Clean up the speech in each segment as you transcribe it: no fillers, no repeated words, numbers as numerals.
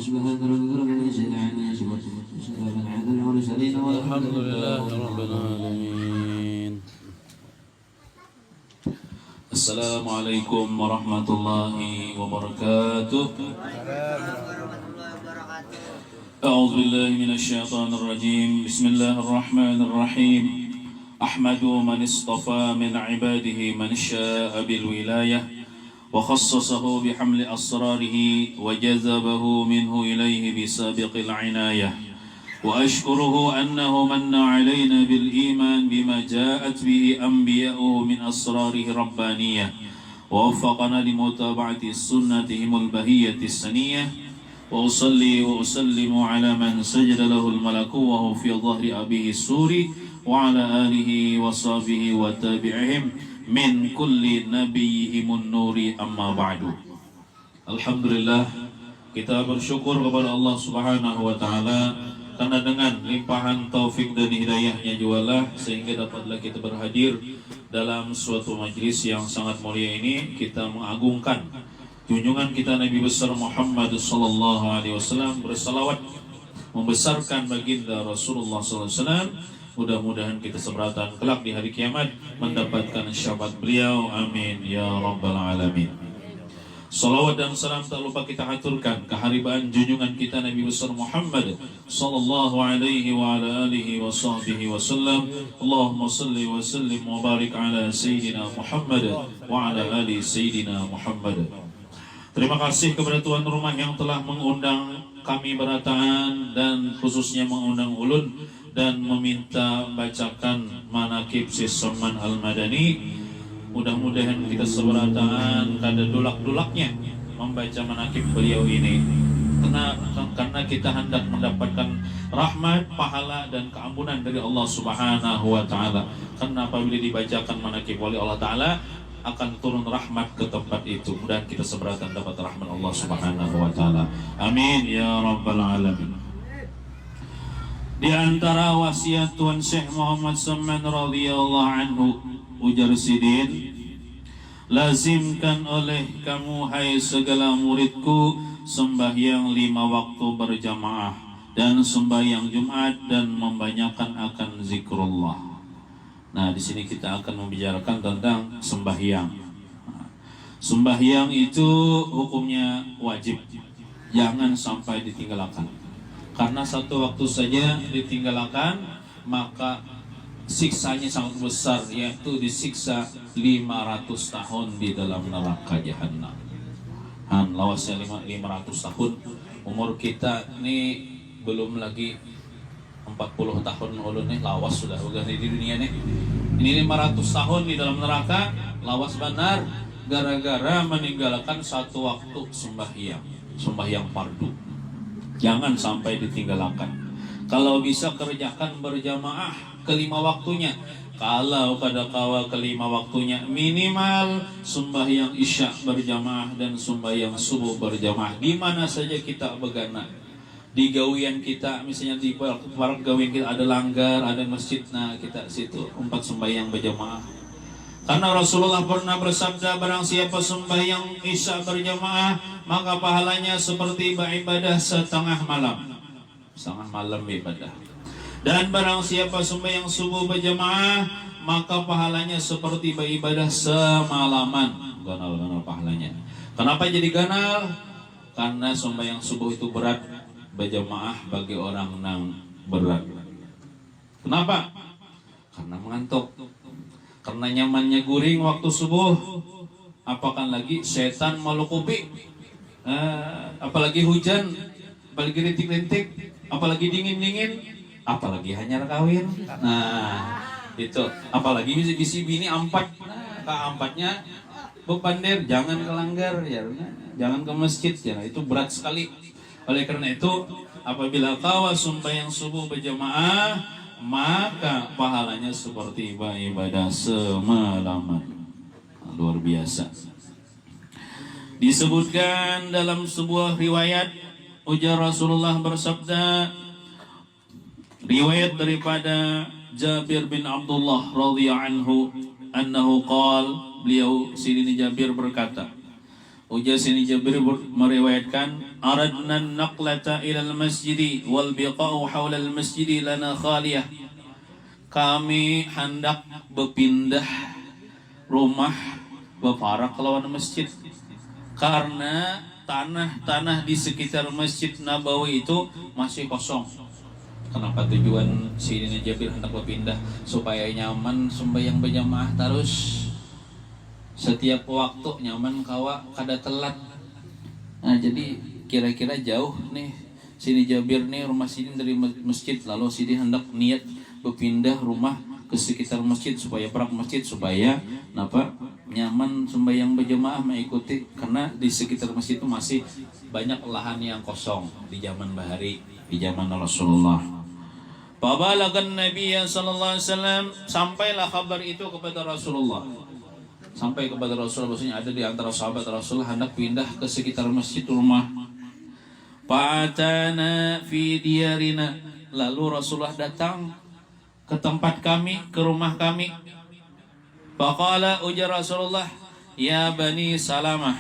سبحان ربك رب العزة عما يصفون وسلام على المرسلين والحمد لله رب العالمين. Assalamualaikum warahmatullahi wabarakatuh. أعوذ بالله من الشيطان الرجيم. بسم الله الرحمن الرحيم. أحمد من اصطفى من عباده من شاء بالولاية وخصصه بحمل أسراره وجذبه منه إليه بسابق العناية، وأشكره أنه من علينا بالإيمان بما جاءت به أنبياؤه من أسراره الربانية، ووفقنا لمتابعة سنتهم البهية السنية. وأصلي وأسلم على من سجد له الملك وهو في ظهر أبيه السوري وعلى آله وصحبه وتابعهم من كل نبيهم النور. أما بعد. Alhamdulillah, kita bersyukur kepada Allah Subhanahu wa taala karena dengan limpahan taufik dan hidayahnya jualah sehingga dapatlah kita berhadir dalam suatu majlis yang sangat mulia ini. Kita mengagungkan junjungan kita Nabi besar Muhammad sallallahu alaihi wasallam, bersalawat membesarkan baginda Rasulullah sallallahu alaihi wasallam. Mudah-mudahan kita seberatan kelak di hari kiamat mendapatkan syafaat beliau. Amin ya rabbal alamin. Salawat dan salam tak lupa kita haturkan keharibaan junjungan kita Nabi besar Muhammad sallallahu alaihi wa ala alihi wa sahbihi wasallam. Allahumma salli wa sallim wa barik ala sayyidina Muhammad wa ala ali sayyidina Muhammad. Terima kasih kepada tuan rumah yang telah mengundang kami berataan dan khususnya mengundang ulun dan meminta bacakan manakib Syekh Al-Madani. Mudah-mudahan kita seberataan kada dulak-dulaknya membaca manakib beliau ini, karena kita hendak mendapatkan rahmat, pahala dan keampunan dari Allah Subhanahu wa taala. Karena apabila dibacakan manakib oleh Allah taala akan turun rahmat ke tempat itu. Mudah kita seberatan dapat rahmat Allah Subhanahu wa taala. Amin ya rabbal alamin. Di antara wasiat Tuan Syekh Muhammad Saman radhiyallahu anhu, ujar Sidin, lazimkan oleh kamu hai segala muridku sembahyang 5 waktu berjamaah dan sembahyang Jumat dan membanyakan akan zikrullah. Nah, di sini kita akan membicarakan tentang sembahyang. Sembahyang itu hukumnya wajib, jangan sampai ditinggalkan. Karena satu waktu saja ditinggalkan, maka siksanya sangat besar, yaitu disiksa 500 tahun di dalam neraka jahanam. Lawasnya 500 tahun. Umur kita ini belum lagi 40 tahun ulun nih, lawas sudah di dunia nih. Ini 500 tahun di dalam neraka, lawas benar gara-gara meninggalkan satu waktu sembahyang fardu. Jangan sampai ditinggalkan. Kalau bisa kerjakan berjamaah ke-5 waktunya. Kalau pada kawal ke-5 waktunya, minimal sembahyang isya berjamaah dan sembahyang subuh berjamaah. Di mana saja kita begana. Di gawian kita, misalnya di park gawian kita ada langgar, ada masjid, nah kita situ 4 sembahyang berjamaah. Karena Rasulullah pernah bersabda, barang siapa sembahyang isya berjamaah, maka pahalanya seperti ibadah setengah malam. Setengah malam ibadah. Dan barang siapa sembahyang subuh berjamaah, maka pahalanya seperti ibadah semalaman. Ganal-ganal pahalanya. Kenapa jadi ganal? Karena sembahyang subuh itu berat, berjamaah bagi orang yang berat. Kenapa? Karena mengantuk. Karena nyamannya guring waktu subuh. Apakan lagi setan malukupi. Apalagi hujan, apalagi rintik-rintik, apalagi dingin-dingin, apalagi hanya kawin. Nah, itu. Apalagi bisi-bisi bini ampat. Nah, ampatnya bepandir, jangan ke langgar ya, jangan ke masjid ya. Itu berat sekali. Oleh karena itu, apabila kau sembahyang subuh berjamaah, maka pahalanya seperti ibadah semalaman. Luar biasa. Disebutkan dalam sebuah riwayat, ujar Rasulullah bersabda, riwayat daripada Jabir bin Abdullah radhiyallahu anhu, annahu qala, beliau Sidin Jabir berkata, Ujar sini Jabir meriwayatkan, aradna naqlata ilal masjidi wal biqa'u hawla al masjidi lana khaliyah. Kami hendak berpindah rumah beparak lawan masjid karena tanah-tanah di sekitar Masjid Nabawi itu masih kosong. Kenapa tujuan sini Jabir hendak berpindah? Supaya nyaman sembahyang berjamaah terus. Setiap waktu nyaman kawa kada telat. Nah jadi kira-kira jauh nih sini Jabir nih rumah sini dari masjid, lalu sini hendak niat berpindah rumah ke sekitar masjid supaya perak masjid supaya nyaman sembahyang berjamaah mengikuti, karena di sekitar masjid itu masih banyak lahan yang kosong di zaman bahari, di zaman Rasulullah. Babalagan Nabi sallallahu alaihi wasallam, sampailah kabar itu kepada Rasulullah. Sampai kepada Rasulullah, bahwasanya ada di antara sahabat Rasulullah hendak pindah ke sekitar masjid rumah. Fa'atana fi diyarina, lalu Rasulullah datang ke tempat kami, ke rumah kami. Faqala, ujar Rasulullah, ya Bani Salamah,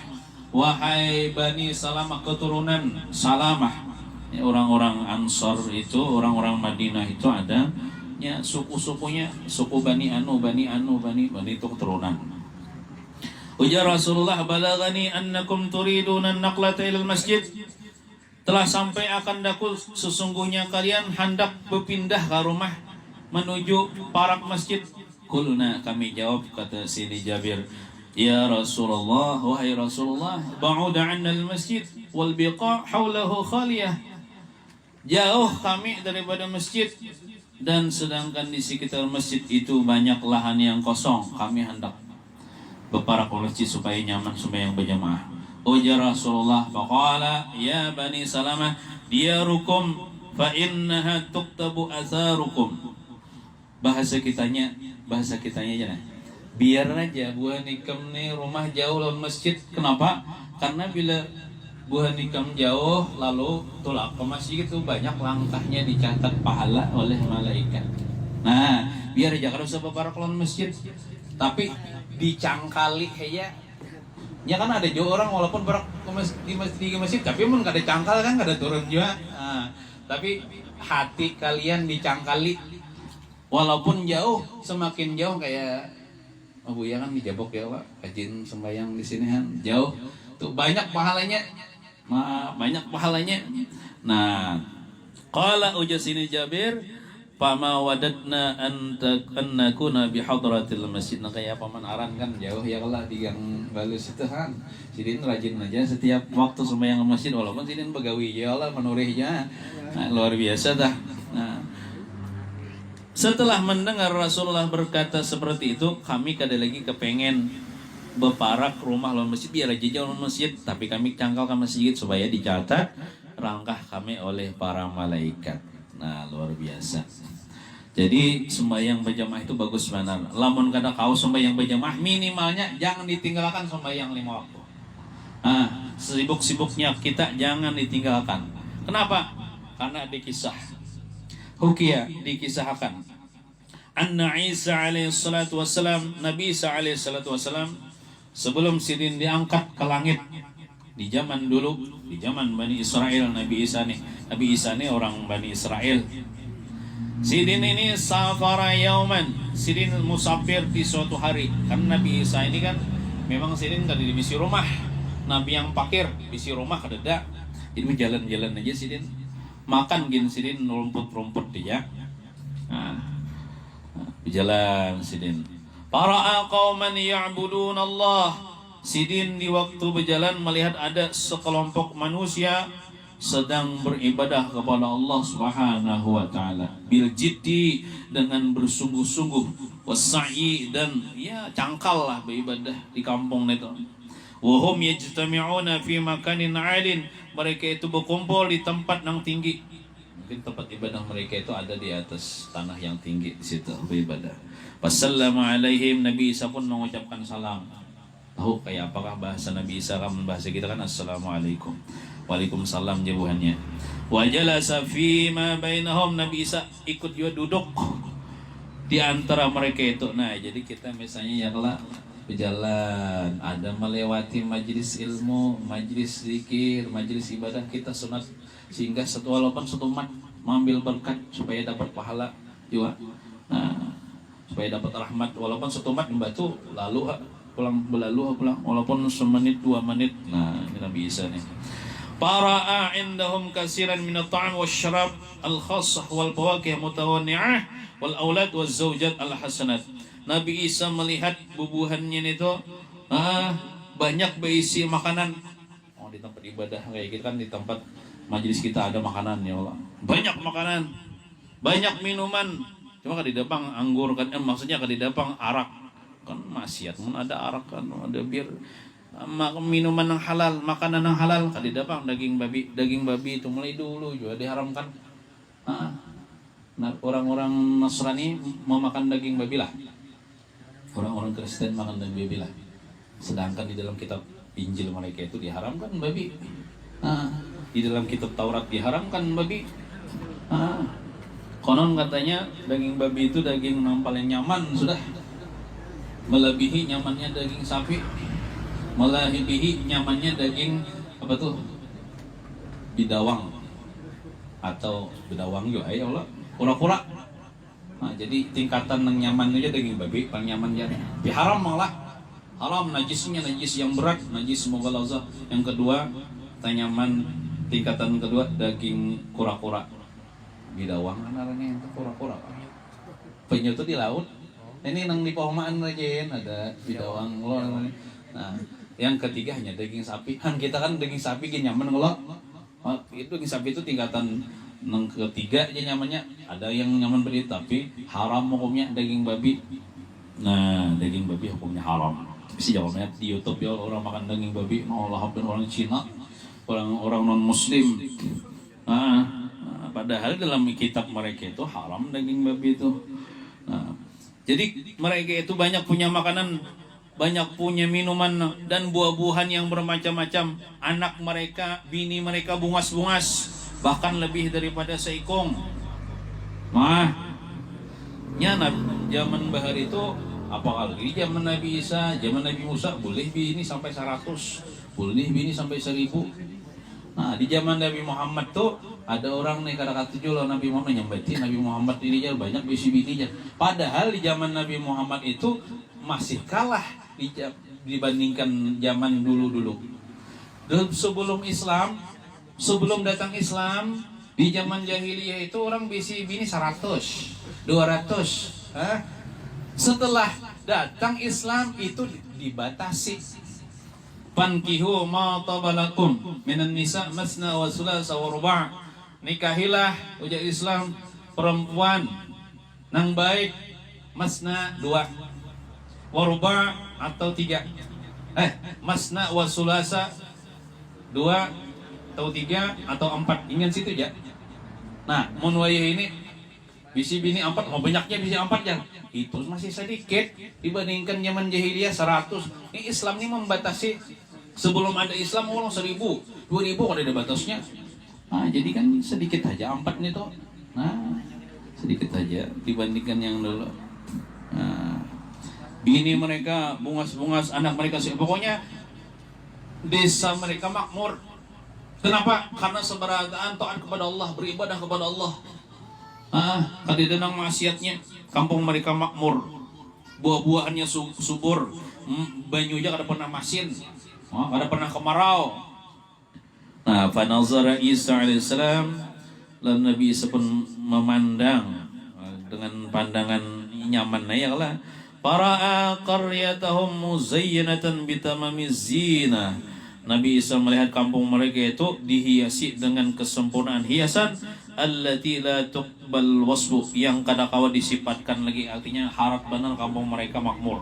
wahai Bani Salamah, keturunan Salamah. Ya, orang-orang Ansor itu, orang-orang Madinah itu ada ya suku-sukunya, suku Bani Anu itu keturunan. Ujar Rasulullah, balagani annakum turiduna an-naqlata ilal masjid. Telah sampai akan daku sesungguhnya kalian hendak berpindah ke rumah menuju parak masjid. Kulna, kami jawab, kata sini Jabir, ya Rasulullah, wahai Rasulullah, ba'uda 'anna al-masjid wal biqa' hawlahu khaliyah. Jauh kami daripada masjid, dan sedangkan di sekitar masjid itu banyak lahan yang kosong. Kami hendak berparak ke masjid supaya nyaman sembahyang berjamaah. Ujar Rasulullah, faqala ya Bani Salamah, diyarukum fa innaha tuktabu atharukum. Bahasa kitanya aja nah. Biar aja buah nikam nih rumah jauh lawan masjid. Kenapa? Karena bila buah nikam jauh lalu tulak ke masjid itu banyak langkahnya dicatat pahala oleh malaikat. Nah, biar aja kalau usah berparak lawan masjid. Tapi dicangkali ya. Ya kan ada juga orang walaupun berak di masjid tapi pun kada cangkal kan, kada turun juga. Nah, tapi hati kalian dicangkali walaupun jauh, semakin jauh kayak Abu ya kan di Jabok ya Pak, rajin sembahyang di sini kan jauh tuh banyak pahalanya. Banyak pahalanya. Nah, qala ujar sini Jabir, fama wadatna an nakuna bi hadratil masjid. Nah kayak paman aran kan jauh ya kalau di Gang Balus itu kan. Sidin rajin aja setiap waktu sembahyang masjid walaupun sidin begawi ya Allah menurihnya. Nah, luar biasa dah. Nah, setelah mendengar Rasulullah berkata seperti itu, kami kada lagi kepengen berparak rumah lawan masjid, biar aja jauh lawan masjid, tapi kami cangkal ke masjid supaya dicatat langkah kami oleh para malaikat. Nah, luar biasa. Jadi sembahyang berjamaah itu bagus benar. Lamun kada kau sembahyang berjamaah, minimalnya jangan ditinggalkan sembahyang 5 waktu. Nah, sibuk-sibuknya kita jangan ditinggalkan. Kenapa? Karena dikisah Hukia dikisahkan anna Isa alaihi salatu wassalam, Nabi Isa alaihi salatu wassalam sebelum sidin diangkat ke langit di zaman dulu, di zaman Bani Israel, Nabi Isa nih orang Bani Israel. Sidin ini safara yauman, sidin musafir di suatu hari. Kan Nabi Isa ini kan memang sidin kada di misi rumah, Nabi yang pakir, misi rumah kada ada. Jadi jalan-jalan aja sidin, makan gin sidin rumput-rumput dia. Nah, berjalan sidin. Para qauman ya'budun Allah. Sidin di waktu berjalan melihat ada sekelompok manusia sedang beribadah kepada Allah Subhanahu wa taala bil jiddi, dengan bersungguh-sungguh, wasai, dan ya cangkal lah beribadah di kampung itu. Wa hum yajtami'una fi makanin 'alin, mereka itu berkumpul di tempat yang tinggi. Mungkin tempat ibadah mereka itu ada di atas tanah yang tinggi, di situ beribadah. Wassalamu alaihim, Nabi Isa pun mengucapkan salam. Tahu kayak apakah bahasa Nabi Isa? Kan bahasa kita kan assalamualaikum. Waalaikumsalam jawabannya. Wa jalasa fi ma bainahum, Nabi Isa ikut juga duduk di antara mereka itu. Nah, jadi kita misalnya ya kalau berjalan, ada melewati majelis ilmu, majelis zikir, majelis ibadah, kita sunat sehingga walaupun satu umat mengambil berkat supaya dapat pahala juga. Nah, supaya dapat rahmat, walaupun satu umat membantu lalu pulang walaupun semenit 2 menit. Nah, ini Nabi Isa nih. Para'a indahum kasiran min at-ta'am wasyarab al-khassah wal fawakih mutawanni'ah wal aulad waz zawjat al-hasanat. Nabi Isa melihat bubuhannya itu banyak berisi makanan. Oh, di tempat ibadah kayak gitu kan, di tempat majelis kita ada makanan ya Allah. Banyak makanan, banyak minuman. Cuma kadidapang anggur kan, maksudnya kadidapang arak. Kan maksiat mun ada arak kan, ada bir. Minuman yang halal, makanan yang halal, kadidapang daging babi itu mulai dulu juga diharamkan. Nah, orang-orang Nasrani mau makan daging babi lah. Orang-orang Kristen makan daging babi lah. Sedangkan di dalam kitab Injil mereka itu diharamkan babi. Di dalam kitab Taurat diharamkan babi. Konon katanya daging babi itu daging yang paling nyaman sudah, melebihi nyamannya daging sapi, melebihi nyamannya daging apa tuh, bidawang atau bidawang juga ya Allah, kura-kura. Nah, jadi tingkatan yang nyaman aja daging babi paling nyaman ya. Haram malah haram, najisnya najis yang berat, najis semoga lauza. Yang kedua tanyaman, tingkatan kedua daging kura-kura, bidawang anaranya itu kura-kura. Penyu itu di laut. Ini nang di Paumaan aja ada bidawang loh. Nah, yang ketiga hanya daging sapi. Kita kan daging sapi gini nyaman kalau itu daging sapi itu tingkatan yang ketiga aja nyamannya. Ada yang nyaman beli tapi haram hukumnya daging babi. Nah, daging babi hukumnya haram. Bisa jawabnya di YouTube ya, orang makan daging babi, Allah hampir orang Cina, orang non Muslim. Padahal dalam kitab mereka itu haram daging babi itu. Jadi mereka itu banyak punya makanan, banyak punya minuman dan buah-buahan yang bermacam-macam. Anak mereka, bini mereka bungas-bungas, bahkan lebih daripada seikung. Zaman bahar itu, apalagi zaman Nabi Isa, zaman Nabi Musa, boleh bini sampai 100, boleh bini sampai 1000. Nah, di zaman Nabi Muhammad tuh ada orang nih kata-kata jual Nabi Muhammad nyambati Nabi Muhammad ini aja banyak bisi bininya. Padahal di zaman Nabi Muhammad itu masih kalah dibandingkan zaman dulu-dulu. Sebelum Islam, sebelum datang Islam, di zaman jahiliyah itu orang bisi bini 100, 200. Setelah datang Islam itu dibatasi. Fankihu ma tabalakum minan nisa masna wa sulasa wa ruba'. Nikahilah ujar Islam perempuan nang baik masna 2 wa ruba' atau 3. Masna wa sulasa 2 atau 3 atau 4. Ingat situ ya. Nah, mun wayah ini bisi bini 4, mau banyaknya bisi 4 ya. Itu masih sedikit dibandingkan zaman jahiliyah 100. Ini Islam ini membatasi. Sebelum ada Islam orang 1000, 2000 kalau ada batasnya. Jadi kan sedikit aja 4 nih toh. Sedikit aja dibandingkan yang dulu. Bini mereka bungas-bungas, anak mereka pokoknya desa mereka makmur. Kenapa? Karena seberataan taat kepada Allah, beribadah kepada Allah. Kadidenang maksiatnya, kampung mereka makmur, buah-buahannya subur, banyunya kada pernah masin, kada pernah kemarau. Nah, fanazara Isa alaihissalam, lalu Nabi Isa pun memandang dengan pandangan nyaman ya lah. Para qaryatahum muzayyinatan bitamamiz zina. Nabi Isa melihat kampung mereka itu dihiasi dengan kesempurnaan hiasan allati la tuqbal wasfu, yang kadakawa disifatkan lagi, artinya harap benar kampung mereka makmur.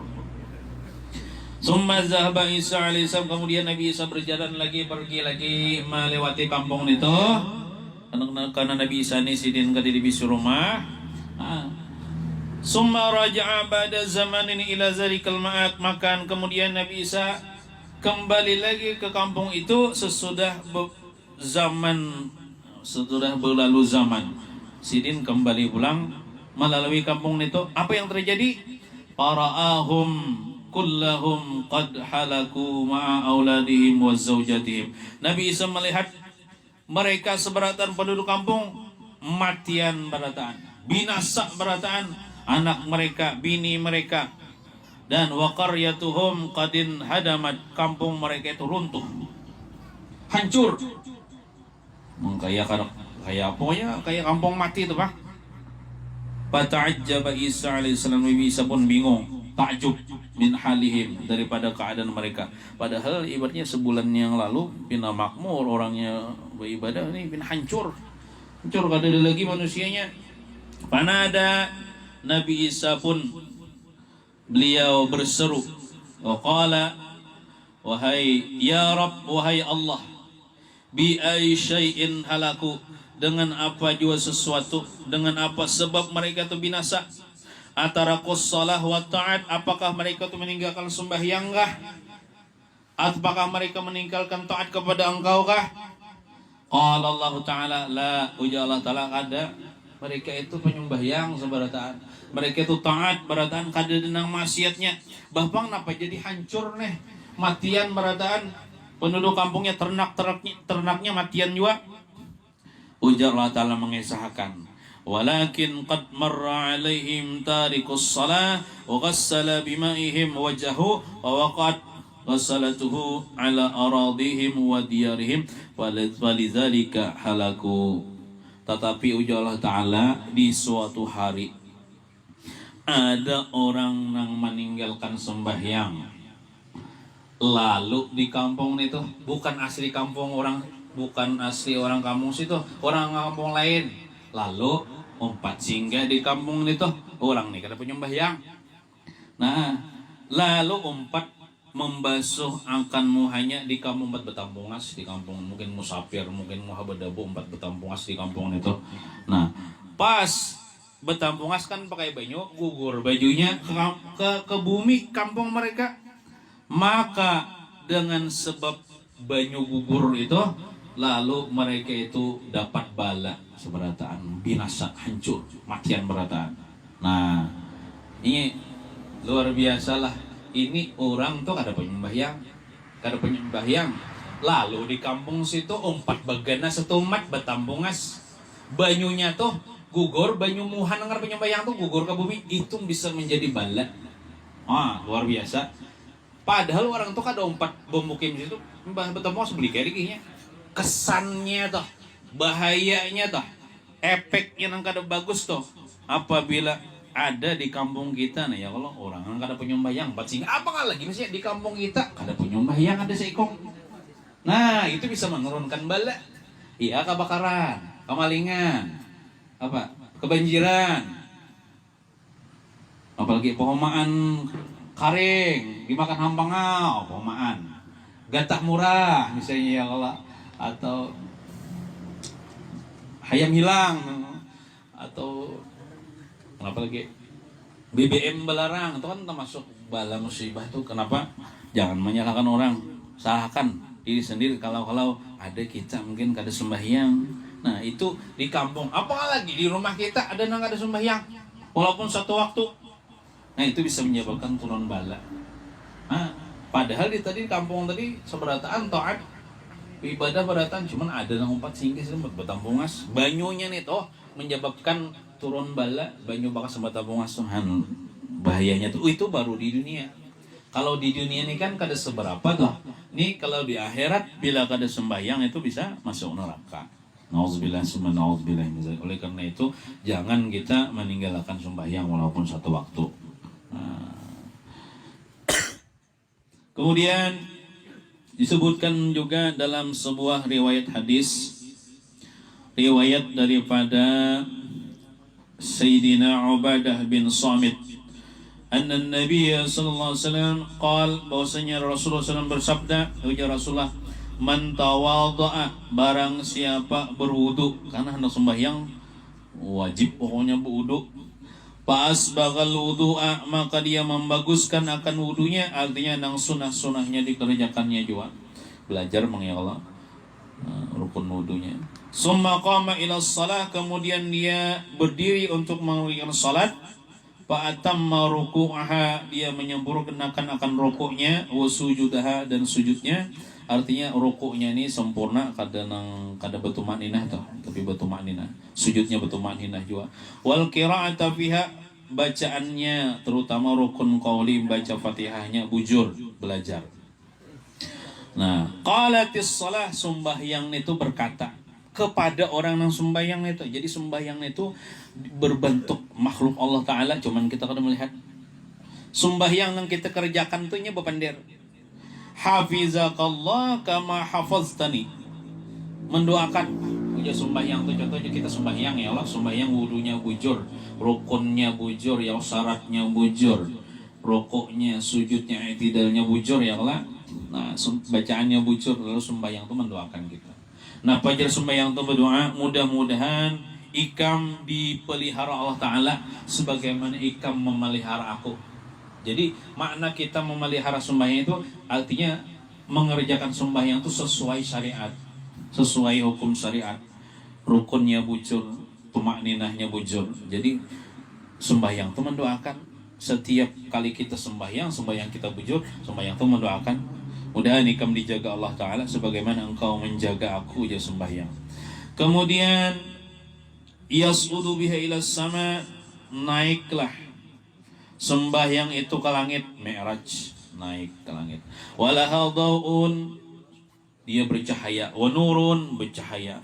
Summa zahaba Isa alaihissalam, kemudian Nabi Isa berjalan lagi, pergi lagi melewati kampung itu. Karena Nabi Isa ini sidin ke di rumah. Summa raja'a ba'da zamanin ila zalikal ma'at, maka kemudian Nabi Isa kembali lagi ke kampung itu sesudah berlalu zaman. Sidin kembali pulang melalui kampung itu. Apa yang terjadi? Para'ahum kullahum qad halaku ma'a auladihim wa zawjatihim. Nabi Isa melihat mereka seberatan penduduk kampung matian berataan, binasa berataan, anak mereka, bini mereka, dan wa qaryatuhum qadin hadamat, kampung mereka itu runtuh, hancur. Kayak pokoknya kayak kampung mati itu, Pak. Fata'ajjaba Isa alaihissalam, Isa pun bingung, takjub min halihim, daripada keadaan mereka. Padahal ibaratnya sebulan yang lalu bina makmur, orangnya beribadah, ini bina hancur kada ada lagi manusianya. Panada Nabi Isa pun beliau berseru, waqala, wahai ya Rabb, wahai Allah, bi ay syai'in halaku, dengan apa jua sesuatu, dengan apa sebab mereka itu binasa. Atarakus salah wa ta'at, apakah mereka itu meninggalkan sembahyang kah? Apakah mereka meninggalkan taat kepada Engkau kah? Qala Allah Ta'ala, la, ujar Allah Ta'ala, ada mereka itu penyembahyang seberataan, mereka itu taat berataan, kada denang maksiatnya. Bahkan kenapa jadi hancur nih, matian berataan, penduduk kampungnya, ternaknya matian juga. Ujar Allah Ta'ala mengisahkan, walakin qad marra alaihim tarikus salah wa ghassala bima'ihim wajahu wa waqat ghassalatuhu ala aradihim wa diyarihim walidzalika halaku. Tetapi ujar Allah Ta'ala, di suatu hari ada orang yang meninggalkan sembahyang, lalu di kampung itu, bukan asli kampung orang, bukan asli orang kampung situ, orang kampung lain, lalu umpat singgah di kampung itu, orang nih kada penyembahyang. Nah, lalu umpat membasuh akan muhanya di kampung empat betampungas, di kampung mungkin musafir, mungkin muhabadabu, empat betampungas di kampung itu. Nah, pas betampungas kan pakai baju, gugur bajunya ke bumi kampung mereka. Maka dengan sebab banyu gugur itu, lalu mereka itu dapat bala seberataan, binasa, hancur, matian berataan. Nah, ini luar biasa lah. Ini orang tuh kada penyembahyang. Lalu di kampung situ umpat bagana setumat betampungas, banyunya tuh gugur, banyu muhan ngar penyembahyang tuh gugur ke bumi, itu bisa menjadi bala. Luar biasa. Padahal orang tuh kada umpat bemukim situ, betampungas beli kayaknya. Kesannya tuh, bahayanya tuh, efeknya yang kada bagus tuh, apabila ada di kampung kita nih ya, kalau orang kan kada penyembahyang, apakah lagi misalnya di kampung kita kada penyembahyang, ada seikong. Nah, itu bisa menurunkan bala. Iya, kebakaran, kemalingan, kebanjiran, apalagi pehomaan karing, dimakan hampangau, pehomaan gatah murah misalnya ya kalau, atau ayam hilang, atau apa lagi BBM belarang, itu kan termasuk bala musibah tuh. Kenapa? Jangan menyalahkan orang, salahkan diri sendiri. Kalau ada kita mungkin kada sembahyang, nah itu di kampung, apalagi di rumah kita ada nang kada sembahyang walaupun satu waktu, nah itu bisa menyebabkan turun bala. Padahal di kampung tadi seberataan taat ibadah beratan, cuman ada nang umpat singgih sempat betampungas, banyunya nih toh menyebabkan turun bala, banyu bakal sebetampungas Tuhan. Bahayanya tuh itu baru di dunia. Kalau di dunia ini kan kada seberapa tuh. Nih kalau di akhirat bila kada sembahyang itu bisa masuk neraka. Nauzubillah summa nauzubillah. Oleh karena itu jangan kita meninggalkan sembahyang walaupun satu waktu. Kemudian disebutkan juga dalam sebuah riwayat hadis, riwayat daripada Sayyidina Ubadah bin Samit, anna Nabi sallallahu alaihi wasallam qala, bahwasanya Rasulullah SAW bersabda, ujar Rasulullah, man tawadha'a, barang siapa berwudu, karena hendak sembahyang wajib pokoknya berwudu, fa'asbaghal wudu'a, maka dia membaguskan akan wudunya, artinya nang sunah-sunahnya dikerjakannya juga, belajar mengingat rukun wudunya. Summa qama ila shalah, kemudian dia berdiri untuk menunaikan salat. Fa'atamma ruku'aha, dia menyempurnakan akan rukuknya, wa sujudaha, dan sujudnya. Artinya rukuknya ini sempurna kada batu makninah toh, tapi batu makninah. Sujudnya batu makninah juga. Wal qira'ata fiha, bacaannya terutama rukun qauli, baca Fatihahnya bujur, belajar. Nah, qalatis shalah, sembahyang itu berkata kepada orang yang sembahyang itu. Jadi sembahyang itu berbentuk makhluk Allah Ta'ala, cuman kita kada melihat. Sembahyang yang kita kerjakan itu nya bepandir. Hafizakallah kama hafaztani. Mendoakan. Uja sembahyang itu contohnya kita sembahyang ya Allah, sembahyang wudunya bujur, rukunnya bujur, ya syaratnya bujur, rukuknya, sujudnya, i'tidalnya bujur ya Allah. Nah, bacaannya bujur, lalu sembahyang itu mendoakan kita. Nah, pajar sembahyang itu berdoa, mudah-mudahan ikam dipelihara Allah Ta'ala sebagaimana ikam memelihara aku. Jadi makna kita memelihara sembahyang itu artinya mengerjakan sembahyang itu sesuai syariat, sesuai hukum syariat. Rukunnya bujur, tumakninahnya bujur. Jadi sembahyang itu mendoakan. Setiap kali kita sembahyang kita bujur, sembahyang itu mendoakan. Mudah-mudahan ikam dijaga Allah Ta'ala sebagaimana engkau menjaga aku ya sembahyang. Kemudian yas'udu biha ila sama, naiklah sembahyang itu ke langit, mi'raj, naik ke langit. Walaha dhau'un, dia bercahaya, wa nurun, bercahaya.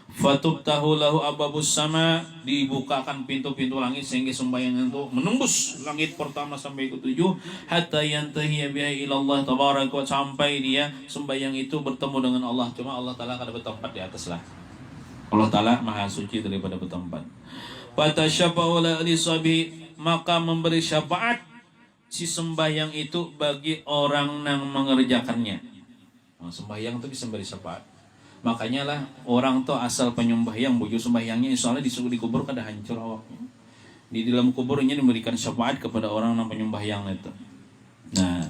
Fatubtahu lahu ababus sama, dibukakan pintu-pintu langit sehingga sembahyang itu menembus langit pertama sampai ke 7, hatta yantahi biha ila Allah tabaraka wa, sampai dia sembahyang itu bertemu dengan Allah. Cuma Allah Ta'ala kada bertempat di atas lah. Allah Ta'ala maha suci daripada bertempat. Fatasyafa'u li sabi, maka memberi syafaat si sembahyang itu bagi orang yang mengerjakannya. Nah, sembahyang itu bisa memberi syafaat. Makanya lah orang tuh asal penyembahyang bujur sembahyangnya insyaallah disuruh dikubur kada hancur awaknya. Di dalam kuburnya diberikan syafaat kepada orang yang penyembahyang itu. Nah,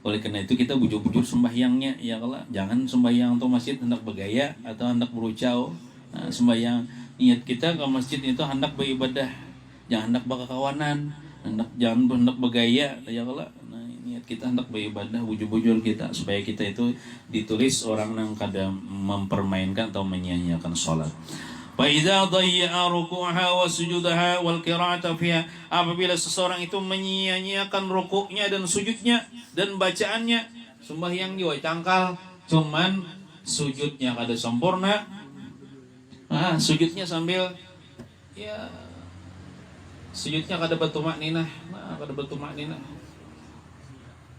oleh karena itu kita bujur-bujur sembahyangnya ya Allah. Jangan sembahyang tuh masjid hendak bergaya atau hendak berucau. Nah, sembahyang niat kita ke masjid itu hendak beribadah, jangan hendak berkawanan, jangan hendak bergaya ya Allah. Nah, niat kita hendak beribadah, bujur-bujur kita supaya kita itu ditulis orang yang kadang mempermainkan atau menyia-nyiakan salat. Fa idza dayya'a ruku'aha wa sujudaha wal qira'ata fiha, apabila seseorang itu menyia-nyiakan rukuknya dan sujudnya dan bacaannya, sembahyang juga cangkal, cuman sujudnya kada sempurna. Nah, sujudnya sambil ya sujudnya kada batu makninah, kada batu makninah.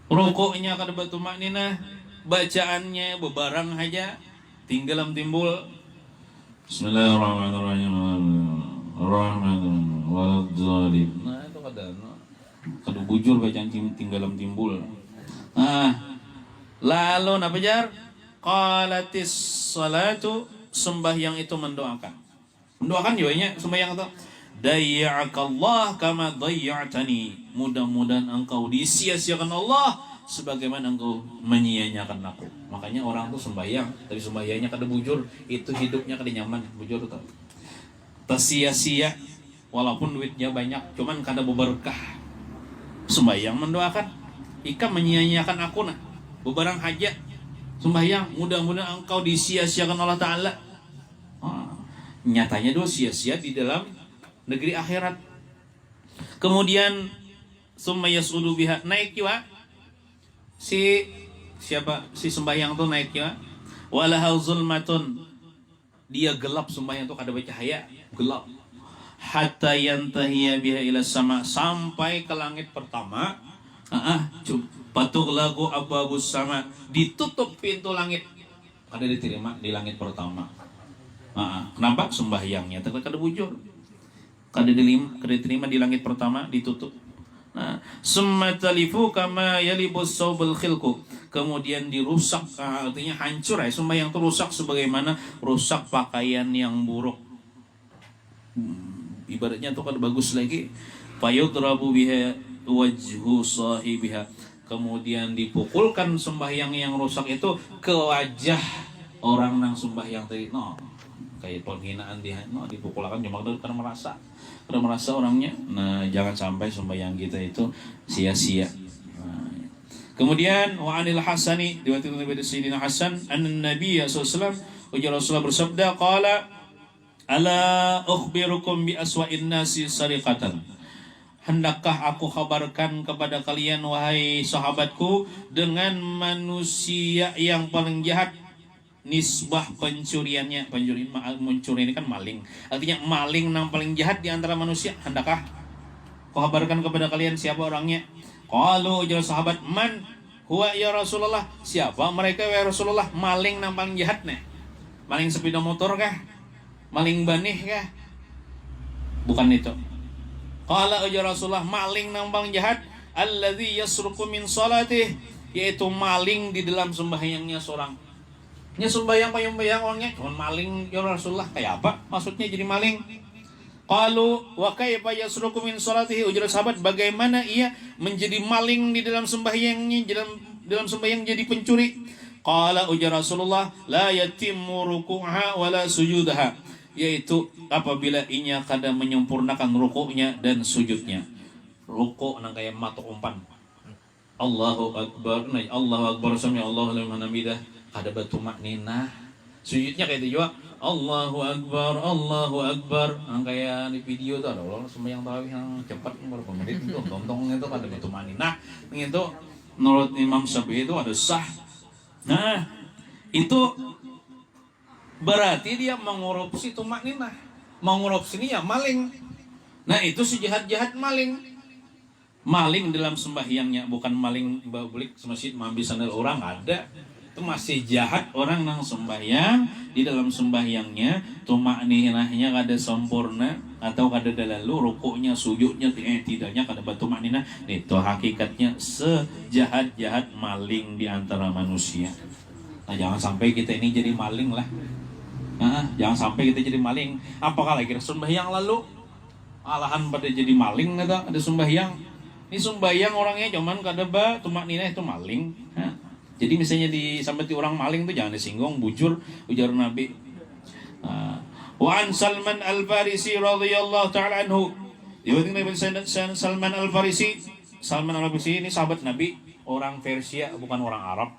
Rukuknya kada batu makninah, bacaannya bebarang aja, tinggalam timbul. Bismillahirrahmanirrahim. Rahmanirrahim. Waladzalim. Nah, itu kada bujur bacaan tinggalam timbul. Nah, lalu apa jar? Qalatis salatu, sembahyang itu mendoakan. Mendoakan juga sembahyang itu. Dayya'akallah kama dayya'tani. Mudah-mudahan engkau disia-siakan Allah sebagaimana engkau menyia-nyiakan aku. Makanya orang tuh sembahyang, tapi sembahyangnya kada bujur, itu hidupnya kada nyaman, bujur tuh. Tersia-sia walaupun duitnya banyak, cuman kada berberkah. Sembahyang mendoakan, ikam menyia-nyiakan aku nah, bebarang hajat. Sembahyang, mudah-mudahan engkau disia-siakan Allah Ta'ala. Nyatanya doa sia-sia di dalam negeri akhirat. Kemudian summa yas'udu biha, naik juga si sembahyang tuh naik juga. Walaha zulmatun, dia gelap, sembahyang tuh kada bercahaya, gelap. Hatta yantahiya biha ila sama, sampai ke langit pertama. Patuk lagu ababus sama, ditutup pintu langit, kada diterima di langit pertama. Kenapa? Sembahyangnya kada bujur, kada diterima di langit pertama, ditutup. Nah, summa talifu kama yalibus saubul khilqu, kemudian dirusak, artinya hancur ya, sembahyang itu rusak sebagaimana rusak pakaian yang buruk. Ibaratnya tuh kada bagus lagi. Fayudrabu biha wajhu sahibiha, kemudian dipukulkan sembahyang yang rusak itu ke wajah orang nang sembahyang tadi no kayak penghinaan dia no dipukulakan cuma karena merasa orangnya. Nah, jangan sampai sembahyang kita itu sia-sia. Nah, kemudian wa anil Hasani diwakilkan dari Sayyidina Hasan an-Nabi sallallahu alaihi wasallam Rasulullah bersabda qala ala ukhbirukum bi aswa'in nasi sariqatan. Hendakkah aku kabarkan kepada kalian wahai sahabatku dengan manusia yang paling jahat nisbah pencuriannya. Mencuri ini kan maling, artinya maling yang paling jahat di antara manusia. Hendakkah aku kabarkan kepada kalian siapa orangnya? Qalu jawab sahabat man huwa ya Rasulullah, siapa mereka ya Rasulullah? Maling yang paling jahat nih, maling sepeda motor kah, maling banih kah? Bukan itu. Qala ya Rasulullah, maling yang paling jahat alladzi yasruqu min salatih, yaitu maling di dalam sembahyangnya seorang. Nya sembahyang orangnya cuman maling ya Rasulullah, kayak apa maksudnya jadi maling? Qalu wa kaifa yasruqu min salatihi, ujar sahabat bagaimana ia menjadi maling di dalam sembahyangnya, dalam sembahyang jadi pencuri? Qala ujar Rasulullah la yatimmu ruku'ha wala sujudaha, yaitu apabila inya kada menyempurnakan rukuknya dan sujudnya. Rukuk nang kayak matuk umpan. Allahu akbar, Allahu akbar sami Allahu liman hamidah, kada batu maknina. Sujudnya kayak itu juga Allahu akbar, Allahu akbar. Nang kayak di video tuh ada orang sembahyang tarawih yang cepat berapa menit itu tontongnya itu kada batu maknina. Itu menurut Imam Syafi'i itu ada sah. Nah, itu berarti dia mengurupsi tumak ninah, mengurupsi ya maling. Nah itu sejahat-jahat maling dalam sembahyangnya, bukan maling bulik masjid mambi sandal orang, ada. Itu masih jahat orang nang sembahyang, di dalam sembahyangnya tumak ninahnya kada sempurna atau kada dalalu, rukuknya sujudnya tidaknya kada batumak ninah. Itu hakikatnya sejahat-jahat maling di antara manusia. Nah jangan sampai kita ini jadi maling lah. Jangan sampai kita jadi maling. Apakah lagi sembahyang lalu alahan pada jadi maling ada sembahyang. Ini sembahyang orangnya cuman kada ba tumak ninah itu maling. Jadi misalnya disambati orang maling tuh jangan disinggung, bujur ujar Nabi. Wa an Salman Al-Farisi radhiyallahu taala anhu. Diwakilkan Salman Al-Farisi. Salman Al-Farisi ini sahabat Nabi, orang Persia bukan orang Arab.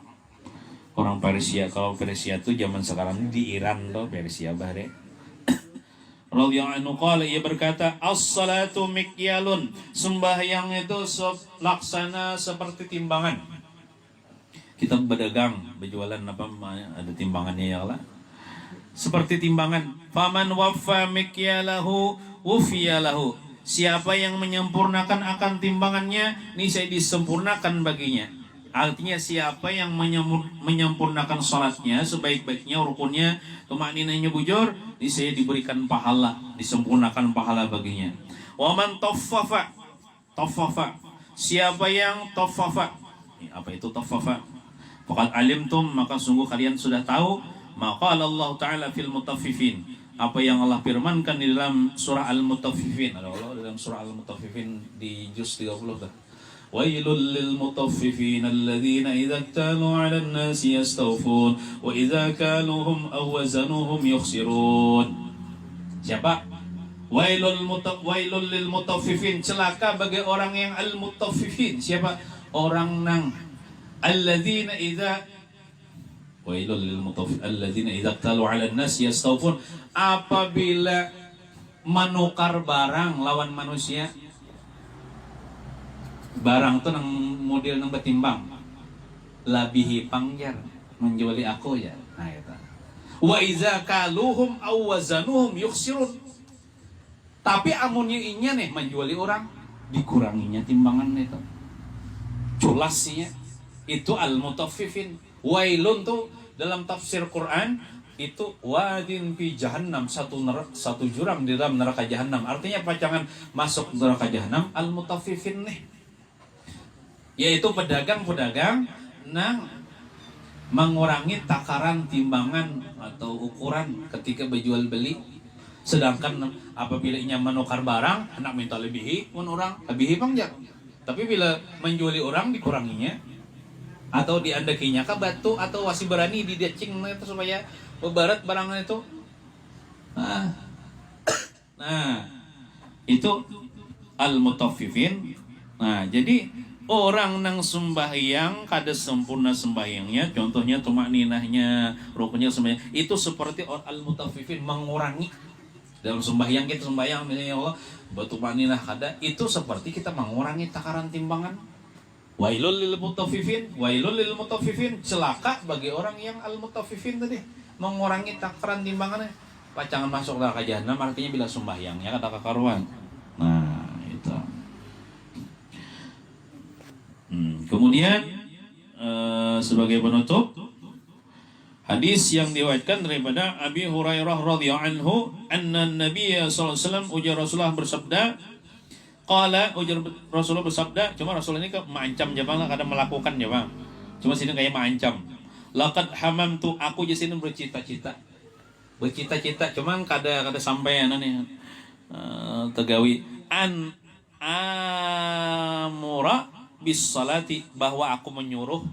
Orang Persia, kalau Persia tuh zaman sekarang di Iran loh, Persia bahre. Radhiyallahu anhu qala, ia berkata, as-salatu mikyalun, sembahyang itu laksana seperti timbangan. Kita berdagang, berjualan apa ada timbangannya ya Allah. Seperti timbangan. Faman waffa mikyalahu wufiyalahu. Siapa yang menyempurnakan akan timbangannya, niscaya disempurnakan baginya. Artinya siapa yang menyempurnakan sholatnya sebaik-baiknya, rukunnya, tumakninahnya bujur, niscaya diberikan pahala, disempurnakan pahala baginya. Waman taffafa, siapa yang taffafa, apa itu taffafa? Faqad alimtum, maka sungguh kalian sudah tahu, maka Allah Ta'ala fil mutaffifin, apa yang Allah firmankan di dalam surah Al-Mutaffifin. Ada Allah dalam surah Al-Mutaffifin di juz 30 dah. Wailul lil mutaffifin alladhina idza iktalu 'alan nasi yastawfun wa idza kaluhum aw wazanuhum yukhsirun. Siapa? Wailul lil mutaffifin, celaka bagi orang yang al-mutaffifin. Siapa? Orang nang alladzina idza wailul lil mutaffifin alladzina idza iktalu 'alan nasi yastawfun, apabila menukar barang lawan manusia. Barang tuh nang model nang betimbang labihi pangjar menjuali aku ya. Nah itu. Wa iza kaluhum aw wazanuhum yukhsirun. Tapi amunnya inya nih menjuali orang dikuranginya timbangan itu. Culasnya itu al-mutaffifin. Wailun tuh dalam tafsir Quran itu wadin fi jahannam, satu jurang di dalam neraka jahannam. Artinya pacangan masuk neraka jahannam al-mutaffifin nih. Yaitu pedagang-pedagang nang mengurangi takaran timbangan atau ukuran ketika berjual beli. Sedangkan apabila inya menukar barang, hendak minta lebihi, mun orang lebihi pangjar. Tapi bila menjuali orang dikuranginya. atau diandakinya ke batu atau masih berani didecing itu supaya bebarat barangnya itu. Nah, itu al-mutaffifin. Nah, jadi orang nang sembahyang kada sempurna sembahyangnya, contohnya tumakninahnya, rukunnya sembahyang, itu seperti al-mutaffifin, mengurangi. Dalam sembahyang kita sembahyang misalnya Allah batumakninah kada, itu seperti kita mengurangi takaran timbangan. Wailul lil mutaffifin, celaka bagi orang yang al-mutaffifin tadi, mengurangi takaran timbangannya. Pacangan masuk neraka jahanam artinya bila sembahyangnya kata kakaruan. Nah, itu. Kemudian sebagai penutup, hadis yang diriwayatkan daripada Abi Hurairah radhiyallahu anhu, anna Nabiy sallallahu alaihi wasallam, ujar Rasulullah bersabda, qala, ujar Rasulullah bersabda, cuma Rasul ini mengancam je bang, kadang melakukan je bang. Cuma sini kayak mengancam. Laqad hamamtu, aku di sini bercita-cita, cuman kada sampai nih tegawi an amura bis salati, bahwa aku menyuruh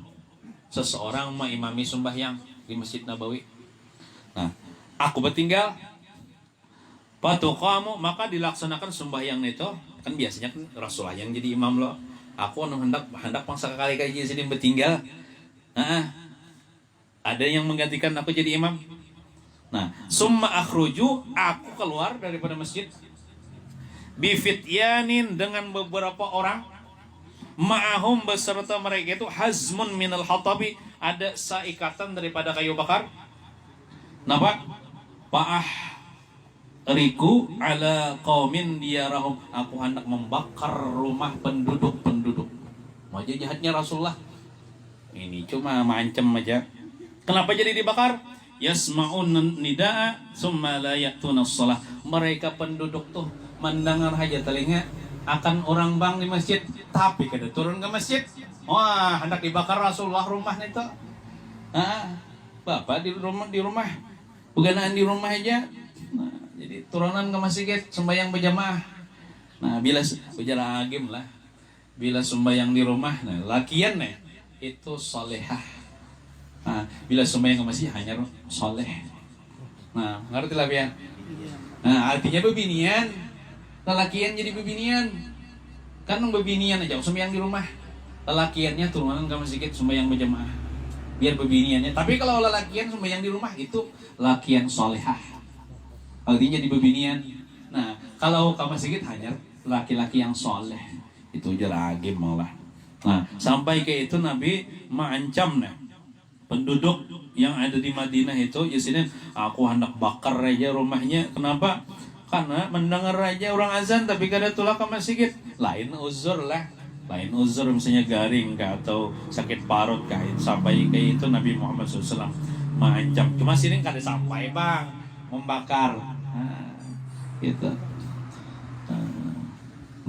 seseorang mengimami sembahyang di Masjid Nabawi. Nah, aku bertinggal patuqamu, maka dilaksanakan sembahyang itu. Kan biasanya kan Rasulullah yang jadi imam loh. Aku hendak pangsa kali kaji sini bertinggal. Ada yang menggantikan aku jadi imam. Nah, summa akhruju, aku keluar daripada masjid, bifityanin, dengan beberapa orang, ma'ahum, beserta mereka itu hazmun minal hatabi, ada saikatan daripada kayu bakar. Napa? Pa'ah riku ala qaumin diyarahum, aku hendak membakar rumah penduduk. Wajah jahatnya Rasulullah. Ini cuma mengancam aja. Kenapa jadi dibakar? Yasma'un nida'a summa la ya'tuna shalah. Mereka penduduk tuh mendengar aja telinga akan orang bang di masjid, tapi kada turun ke masjid. Wah, hendak dibakar Rasulullah rumah itu. Bapak di rumah. Bukanaan di rumah aja. Nah, jadi turunan ke masjid sembahyang berjamaah. Nah, bila berjalan agim lah. Bila sembahyang di rumah, nah lakian itu salehah. Nah, bila sembahyang ke masjid hanya soleh. Nah, ngerti lah ya. Nah, artinya bebinian. Lelakian jadi bebinian. Kan bebinian aja sembahyang di rumah. Lelakiannya turunan ke masjid sembahyang berjamaah. Biar bebiniannya. Tapi kalau lelakian sembahyang di rumah itu lakian solehah. Artinya jadi bebinian. Nah, kalau ke masjid hanya laki-laki yang soleh. Itu jaragim malah. Nah, sampai ke itu Nabi mengancam penduduk yang ada di Madinah itu, Yasinin, aku hendak bakar aja rumahnya. Kenapa? Karena mendengar aja orang azan tapi kada tulah ke masjid. Lain uzur lah. Lain uzur misalnya garing kah atau sakit parut kah. Sampai kayak itu Nabi Muhammad SAW mengancam. Cuma sini kada sampai bang membakar. Nah, gitu.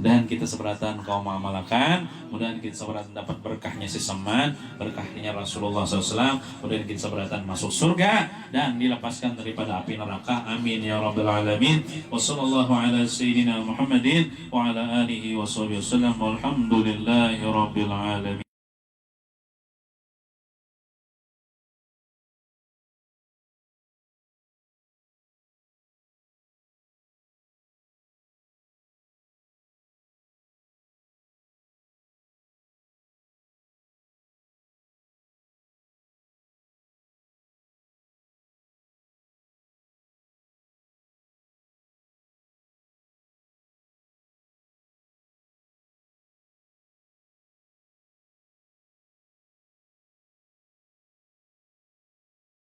Dan kita seberatan kaum amalakan, mudah-mudahan kita seberatan dapat berkahnya sesaman, berkahnya Rasulullah SAW, mudah-mudahan kita seberatan masuk surga dan dilepaskan daripada api neraka. Amin ya rabbal alamin. Wassallallahu ala sayyidina Muhammadin wa ala alihi wa sahbihi wasallam. Walhamdulillahi rabbil alamin.